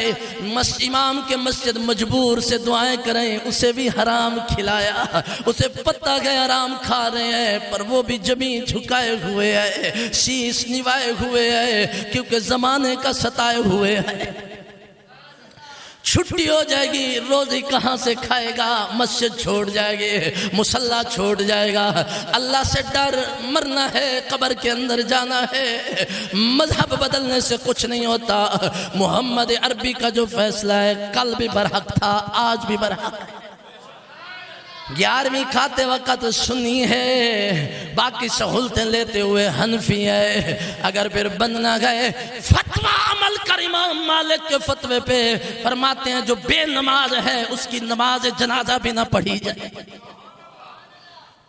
امام کے مسجد مجبور سے دعائیں کریں، اسے بھی حرام کھلایا، اسے پتہ گیا حرام کھا رہے ہیں، پر وہ بھی زمین جھکائے ہوئے ہے، شیش نوائے ہوئے ہے، کیونکہ زمانے کا ستائے ہوئے ہے۔ چھٹی ہو جائے گی، روزی کہاں سے کھائے گا، مسجد چھوڑ جائے گی، مصلی چھوڑ جائے گا۔ اللہ سے ڈر، مرنا ہے، قبر کے اندر جانا ہے، مذہب بدلنے سے کچھ نہیں ہوتا۔ محمد عربی کا جو فیصلہ ہے کل بھی برحق تھا، آج بھی برحق ہے۔ 11ویں کھاتے وقت سنی ہے، باقی سہولتیں لیتے ہوئے حنفی ہے۔ اگر پھر بند نہ گئے، فتویٰ عمل کر امام مالک کے فتوے پہ، فرماتے ہیں جو بے نماز ہے اس کی نماز جنازہ بھی نہ پڑھی جائے۔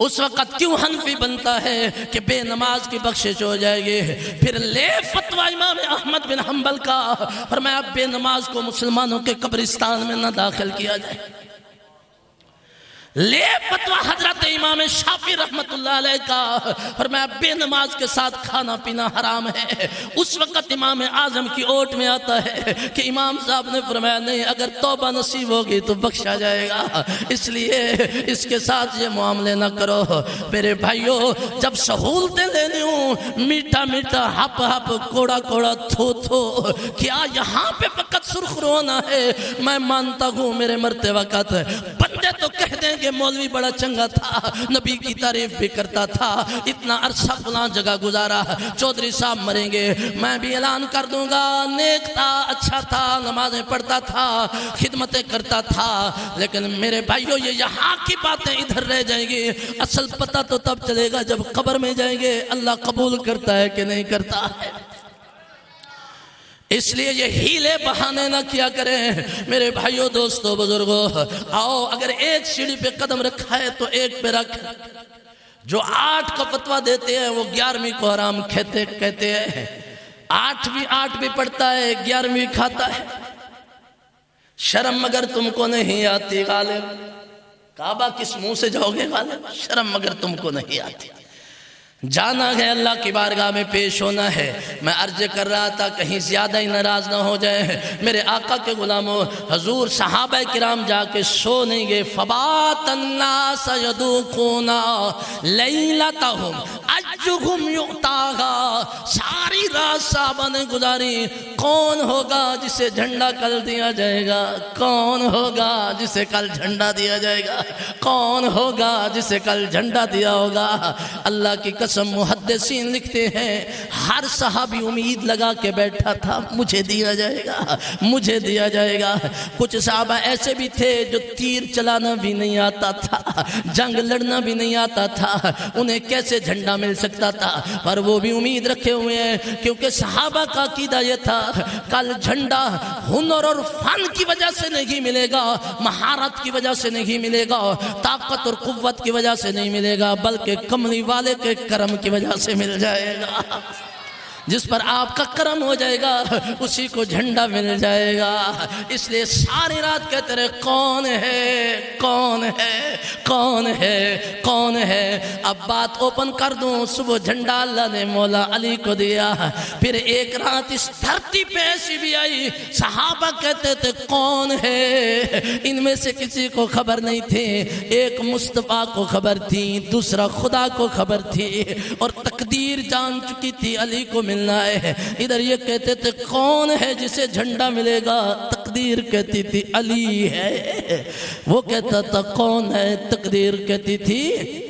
اس وقت کیوں حنفی بنتا ہے کہ بے نماز کی بخشش ہو جائے گی؟ پھر لے فتویٰ امام احمد بن حنبل کا، فرمایا بے نماز کو مسلمانوں کے قبرستان میں نہ داخل کیا جائے۔ لے فتویٰ حضرت امام شافعی رحمت اللہ علیہ کا، فرمایا بے نماز کے ساتھ کھانا پینا حرام ہے۔ اس وقت امام اعظم کی اوٹ میں آتا ہے کہ امام صاحب نے فرمایا نہیں، اگر توبہ نصیب ہوگی تو بخشا جائے گا، اس لیے اس کے ساتھ یہ معاملے نہ کرو۔ میرے بھائیو، جب سہولتیں لینی ہوں، میٹھا میٹھا ہپ ہپ کوڑا کوڑا تھو تھو، کیا یہاں پہ فقط سرخ رونا ہے؟ میں مانتا ہوں میرے مرتے وقت بندے تو کہہ دیں کہ مولوی بڑا چنگا تھا، نبی کی تعریف بھی کرتا تھا، اتنا عرصہ فلاں جگہ گزارا، چودھری صاحب مریں گے، میں بھی اعلان کر دوں گا، نیک تھا، اچھا تھا، نمازیں پڑھتا تھا، خدمتیں کرتا تھا، لیکن میرے بھائیو یہ یہاں کی باتیں ادھر رہ جائیں گی، اصل پتہ تو تب چلے گا جب قبر میں جائیں گے اللہ قبول کرتا ہے کہ نہیں کرتا ہے۔ اس لیے یہ ہیلے بہانے نہ کیا کریں میرے بھائیوں، دوستوں، بزرگوں۔ آؤ، اگر ایک سیڑھی پہ قدم رکھا ہے تو ایک پہ رکھ۔ جو 8 کا فتویٰ دیتے ہیں وہ 11ویں کو حرام کہتے ہیں۔ 8 بھی پڑھتا ہے، 11ویں کھاتا ہے۔ شرم مگر تم کو نہیں آتی غالب، کعبہ کس منہ سے جاؤ گے غالب؟ شرم مگر تم کو نہیں آتی۔ جانا ہے اللہ کی بارگاہ میں پیش ہونا ہے۔ میں عرض کر رہا تھا کہیں زیادہ ہی ناراض نہ ہو جائے میرے آقا کے غلاموں، حضور صحابہ کرام جا کے سو نہیں گے۔ فبات الناس یذوقون لیلتہم اجہم یعطاہا، ساری رات صحابہ نے گزاری، کون ہوگا جسے جھنڈا کل دیا جائے گا؟ کون ہوگا جسے کل جھنڈا دیا جائے گا؟ کون ہوگا جسے کل جھنڈا دیا ہوگا؟ اللہ کی قسم محدثین لکھتے ہیں ہر صحابی امید لگا کے بیٹھا تھا مجھے دیا جائے گا، مجھے دیا جائے گا۔ کچھ صحابہ ایسے بھی تھے جو تیر چلانا بھی نہیں آتا تھا، جنگ لڑنا بھی نہیں آتا تھا، انہیں کیسے جھنڈا مل سکتا تھا؟ پر وہ بھی امید رکھے ہوئے ہیں، کیونکہ صحابہ کا عقیدہ یہ تھا کل جھنڈا ہنر اور فن کی وجہ سے نہیں ملے گا، مہارت کی وجہ سے نہیں ملے گا، طاقت اور قوت کی وجہ سے نہیں ملے گا، بلکہ کملی والے کے کرم کی وجہ سے مل جائے گا۔ جس پر آپ کا کرم ہو جائے گا اسی کو جھنڈا مل جائے گا۔ اس لیے ساری رات کہتے رہے کون ہے کون ہے کون ہے کون ہے۔ اب بات اوپن کر دوں، صبح جھنڈا اللہ نے مولا علی کو دیا، پھر ایک رات اس دھرتی پہ ایسی بھی آئی، صحابہ کہتے تھے کون ہے، ان میں سے کسی کو خبر نہیں تھی، ایک مصطفیٰ کو خبر تھی، دوسرا خدا کو خبر تھی، اور تقدیر جان چکی تھی علی کو ملنا ہے۔ ادھر یہ کہتے تھے کون ہے جسے جھنڈا ملے گا، تقدیر کہتی تھی علی ہے، وہ کہتا تھا کون ہے، تقدیر کہتی تھی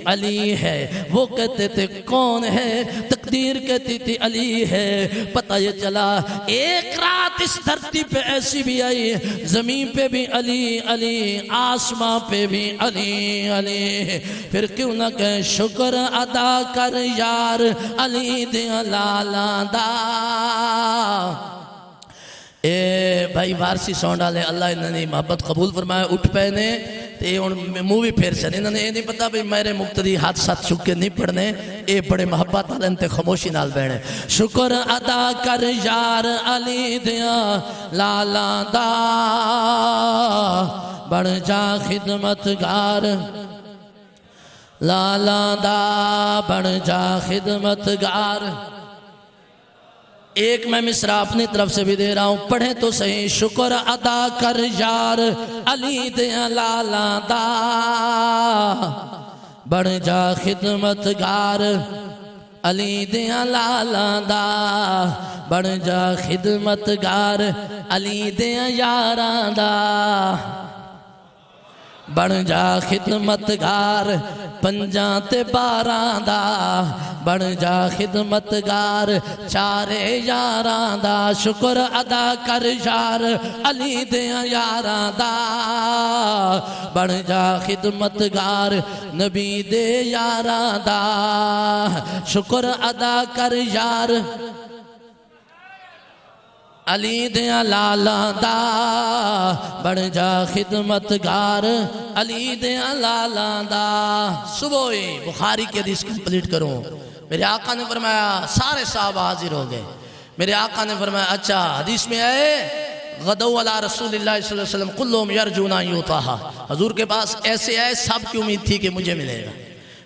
علی ہے، وہ کہتے تھے کون ہے، تقدیر کہتی تھی علی ہے۔ پتہ یہ چلا ایک رات اس دھرتی پہ ایسی بھی آئی، زمین پہ بھی علی علی، آسمان پہ بھی علی علی، پھر کیوں نہ کہ شکر ادا کر یار علی دیا لالا دا۔ اے بھائی وارسی سون ڈالے، اللہ انہوں نے محبت قبول فرمایا، اٹھ پہ نے تے مووی پھر سے انہوں نے یہ نہیں پتا بھئی میرے مقتدی ہاتھ ساتھ چھکے نہیں پڑھنے، اے بڑے محبت والن تے خاموشی نال بیٹھے۔ شکر ادا کر یار علی دیا لالا دا، بڑھ جا خدمتگار لالا دا، بڑھ جا خدمتگار۔ ایک میں مصرع اپنی طرف سے بھی دے رہا ہوں، پڑھیں تو صحیح۔ شکر ادا کر یار علی دیا لالا دا، بڑھ جا خدمتگار علی دیا لالا دا، بڑھ جا خدمتگار علی دیا یاراں دا، بڑھ جا خدمتگار پنجاں تے باراں دا، بڑھ جا خدمتگار چارے یاراں دا۔ شکر ادا کر یار علی دیاں یاراں دا، بڑھ جا خدمتگار نبی دے یاراں دا۔ شکر ادا کر یار علی دیا لالا دا، بڑھ جا خدمتگار علی دیا لالا دا۔ صبح بخاری کی حدیث کمپلیٹ کروں، میرے آقا نے فرمایا سارے صحابہ حاضر ہو گئے، میرے آقا نے فرمایا اچھا حدیث میں آئے غدو علی رسول اللہ صلی اللہ علیہ وسلم کلہم یرجون ان یعطاہا، حضور کے پاس ایسے آئے سب کی امید تھی کہ مجھے ملے گا۔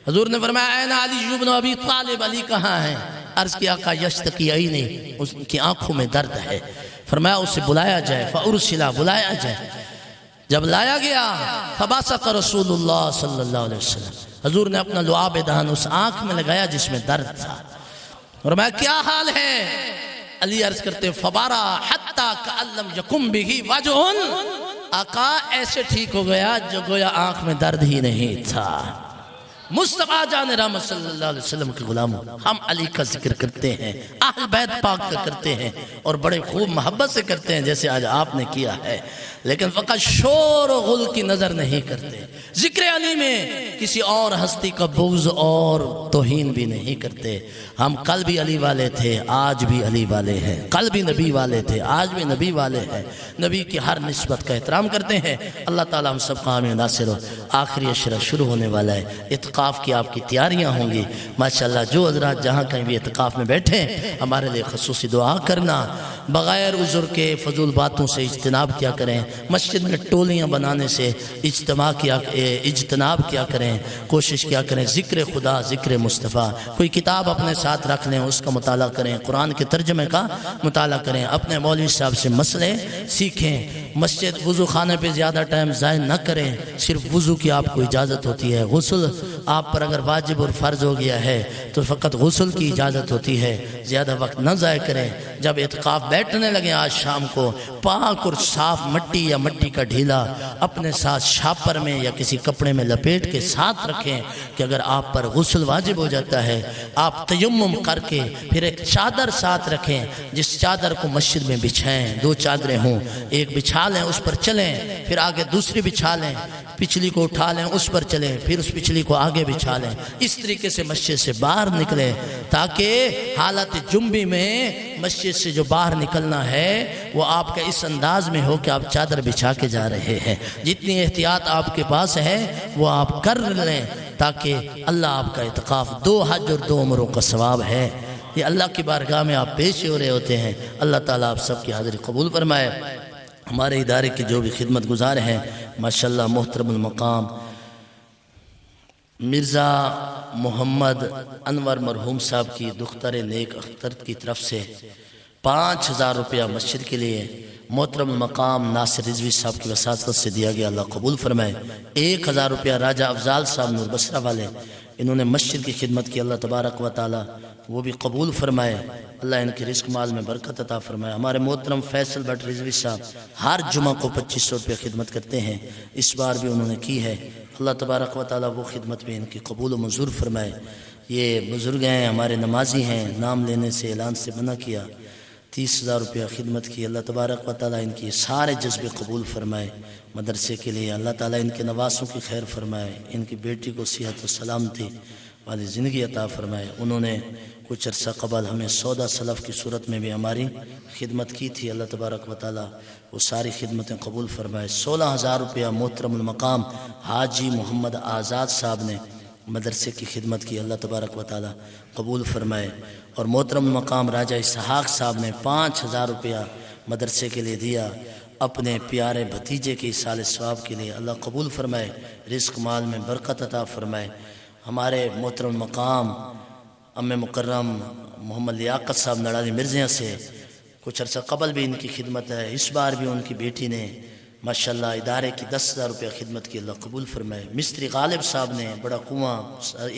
حضور نے فرمایا این علی بن ابی طالب، علی کہاں ہیں؟ عرض کیا آقا یشتکی عینی، اس کی آنکھوں میں درد ہے۔ فرمایا اسے بلایا جائے، فارسلا، بلایا جائے۔ جب لایا گیا فبصق رسول اللہ صلی اللہ علیہ وسلم، حضور نے اپنا لعاب دہن اس آنکھ میں لگایا جس میں درد تھا۔ فرمایا کیا حال ہے؟ علی عرض کرتے فبارا حتی کألم یکم بہی وجہ، آقا ایسے ٹھیک ہو گیا جو گویا آنکھ میں درد ہی نہیں تھا۔ مصطفیٰ جان رحمت صلی اللہ علیہ وسلم کے غلاموں، ہم علی کا ذکر کرتے ہیں، اہل بیت پاک کا کرتے ہیں، اور بڑے خوب محبت سے کرتے ہیں جیسے آج آپ نے کیا ہے، لیکن فقط شور و غل کی نظر نہیں کرتے۔ ذکر علی میں کسی اور ہستی کا بغض اور توہین بھی نہیں کرتے۔ ہم کل بھی علی والے تھے، آج بھی علی والے ہیں، کل بھی نبی والے تھے، آج بھی نبی والے ہیں، نبی کی ہر نسبت کا احترام کرتے ہیں۔ اللہ تعالیٰ ہم سب کا حامی ناصر ہو۔ آخری عشرہ شروع ہونے والا ہے، اعتکاف کی آپ کی تیاریاں ہوں گی ماشاءاللہ۔ جو حضرات جہاں کہیں بھی اعتکاف میں بیٹھیں ہمارے لئے خصوصی دعا کرنا، بغیر عذر کے فضول باتوں سے اجتناب کیا کریں، مسجد میں ٹولیاں بنانے سے اجتناب کیا کریں، کوشش کیا کریں ذکر خدا، ذکر مصطفیٰ۔ کوئی کتاب اپنے ساتھ رکھ لیں، اس کا مطالعہ کریں، قرآن کے ترجمے کا مطالعہ کریں، اپنے مولوی صاحب سے مسئلے سیکھیں۔ مسجد وضو خانے پہ زیادہ ٹائم ضائع نہ کریں، صرف وضو کی آپ کو اجازت ہوتی ہے۔ غسل آپ پر اگر واجب اور فرض ہو گیا ہے تو فقط غسل کی اجازت ہوتی ہے، زیادہ وقت نہ ضائع کریں۔ جب اعتکاف بیٹھنے لگیں آج شام کو، پاک اور صاف مٹی یا مٹی کا ڈھیلا اپنے ساتھ شاپر میں یا کسی کپڑے میں لپیٹ کے ساتھ رکھیں کہ اگر آپ پر غسل واجب ہو جاتا ہے آپ تیمم کر کے پھر ایک چادر ساتھ رکھیں، جس چادر کو مسجد میں بچھائیں، 2 چادریں ہوں، ایک بچھا لیں اس پر چلیں، پھر آگے دوسری بچھا لیں، پچھلی کو اٹھا لیں اس پر چلیں، پھر اس پچھلی کو آگے بچھا لیں۔ اس طریقے سے مسجد سے باہر نکلیں تاکہ حالت جنبی میں مسجد سے جو باہر نکلنا ہے وہ آپ کا اس انداز میں ہو کہ آپ چادر بچھا کے جا رہے ہیں۔ جتنی احتیاط آپ کے پاس ہے وہ آپ کر لیں تاکہ اللہ آپ کا اعتکاف 2 حج اور 2 عمروں کا ثواب ہے۔ یہ اللہ کی بارگاہ میں آپ پیش ہو رہے ہوتے ہیں۔ اللہ تعالیٰ آپ سب کی حاضری قبول فرمائے۔ ہمارے ادارے کے جو بھی خدمت گزار ہیں ماشاءاللہ محترم المقام مرزا محمد انور مرحوم صاحب کی دختر نیک اختر کی طرف سے 5000 روپیہ مسجد کے لیے محترم المقام ناصر رضوی صاحب کی وساطت سے دیا گیا، اللہ قبول فرمائے۔ 1000 روپیہ راجہ افضال صاحب نور بصرہ والے، انہوں نے مسجد کی خدمت کی، اللہ تبارک و تعالی وہ بھی قبول فرمائے، اللہ ان کے رزق مال میں برکت عطا فرمائے۔ ہمارے محترم فیصل بٹ رضوی صاحب ہر جمعہ کو 2500 روپیہ خدمت کرتے ہیں، اس بار بھی انہوں نے کی ہے، اللہ تبارک و تعالی وہ خدمت بھی ان کی قبول و منظور فرمائے۔ یہ بزرگ ہیں، ہمارے نمازی ہیں، نام لینے سے اعلان سے منع کیا، 30,000 روپیہ خدمت کی، اللہ تبارک و تعالی ان کی سارے جذبے قبول فرمائے۔ مدرسے کے لیے اللہ تعالی ان کے نواسوں کی خیر فرمائے، ان کی بیٹی کو صحت و سلامتی والی زندگی عطا فرمائے۔ انہوں نے کچھ عرصہ قبل ہمیں سودا سلف کی صورت میں بھی ہماری خدمت کی تھی، اللہ تبارک و تعالی وہ ساری خدمتیں قبول فرمائے۔ 16,000 روپیہ محترم المقام حاجی محمد آزاد صاحب نے مدرسے کی خدمت کی، اللہ تبارک و تعالی قبول فرمائے۔ اور محترم المقام راجہ اسحاق صاحب نے 5000 روپیہ مدرسے کے لیے دیا، اپنے پیارے بھتیجے کے اصال ثواب کے لیے، اللہ قبول فرمائے، رزق مال میں برکت عطا فرمائے۔ ہمارے محترم المقام ام مکرم محمد لیاقت صاحب نڑالی مرزیاں سے کچھ عرصہ قبل بھی ان کی خدمت ہے، اس بار بھی ان کی بیٹی نے ماشاءاللہ ادارے کی 10,000 روپیہ خدمت کی، اللہ قبول فرمائے۔ مستری غالب صاحب نے بڑا کنواں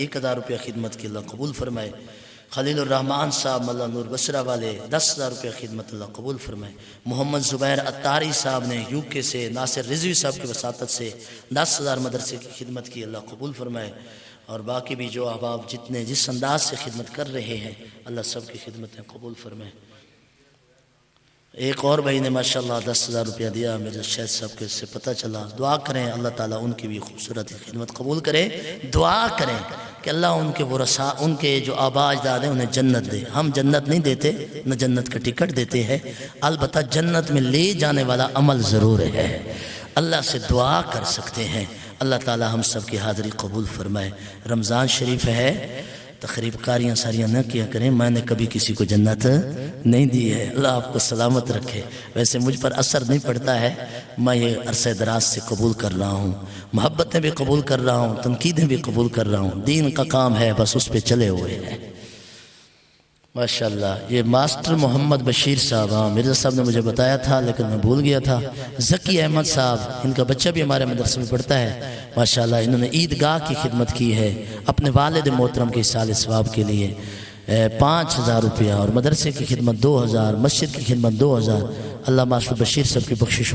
1,000 روپیہ خدمت کی، اللہ قبول فرمائے۔ خلیل الرحمن صاحب ملا نور بصرہ والے 10,000 روپیہ خدمت، اللہ قبول فرمائے۔ محمد زبیر اتاری صاحب نے UK سے ناصر رضوی صاحب کی وساطت سے 10,000 مدرسے کی خدمت کی، اللہ قبول فرمائے۔ اور باقی بھی جو احباب جتنے جس انداز سے خدمت کر رہے ہیں اللہ سب کی خدمتیں قبول فرمائے۔ ایک اور بھائی نے ماشاءاللہ 10,000 روپیہ دیا، میرے شہد صاحب کے سے پتہ چلا، دعا کریں اللہ تعالیٰ ان کی بھی خوبصورت خدمت قبول کرے، دعا کریں کہ اللہ ان کے ورثاء ان کے جو آبا اجداد ہیں انہیں جنت دے۔ ہم جنت نہیں دیتے، نہ جنت کا ٹکٹ دیتے ہیں، البتہ جنت میں لے جانے والا عمل ضرور ہے، اللہ سے دعا کر سکتے ہیں، اللہ تعالیٰ ہم سب کی حاضری قبول فرمائے۔ رمضان شریف ہے، تقریب کاریاں ساریاں نہ کیا کریں، میں نے کبھی کسی کو جنت نہیں دی ہے، اللہ آپ کو سلامت رکھے۔ ویسے مجھ پر اثر نہیں پڑتا ہے، میں یہ عرصہ دراز سے قبول کر رہا ہوں، محبتیں بھی قبول کر رہا ہوں، تنقیدیں بھی قبول کر رہا ہوں، دین کا کام ہے بس اس پہ چلے ہوئے ہیں ماشاءاللہ۔ یہ ماسٹر محمد بشیر صاحب، مرزا صاحب نے مجھے بتایا تھا لیکن میں بھول گیا تھا، ذکی احمد صاحب ان کا بچہ بھی ہمارے مدرسے میں پڑھتا ہے ماشاءاللہ، انہوں نے عیدگاہ کی خدمت کی ہے اپنے والد محترم کے اصال ثواب کے لیے 5,000 روپیہ، اور مدرسے کی خدمت 2,000، مسجد کی خدمت 2,000، اللہ ماسٹر بشیر صاحب کی بخشش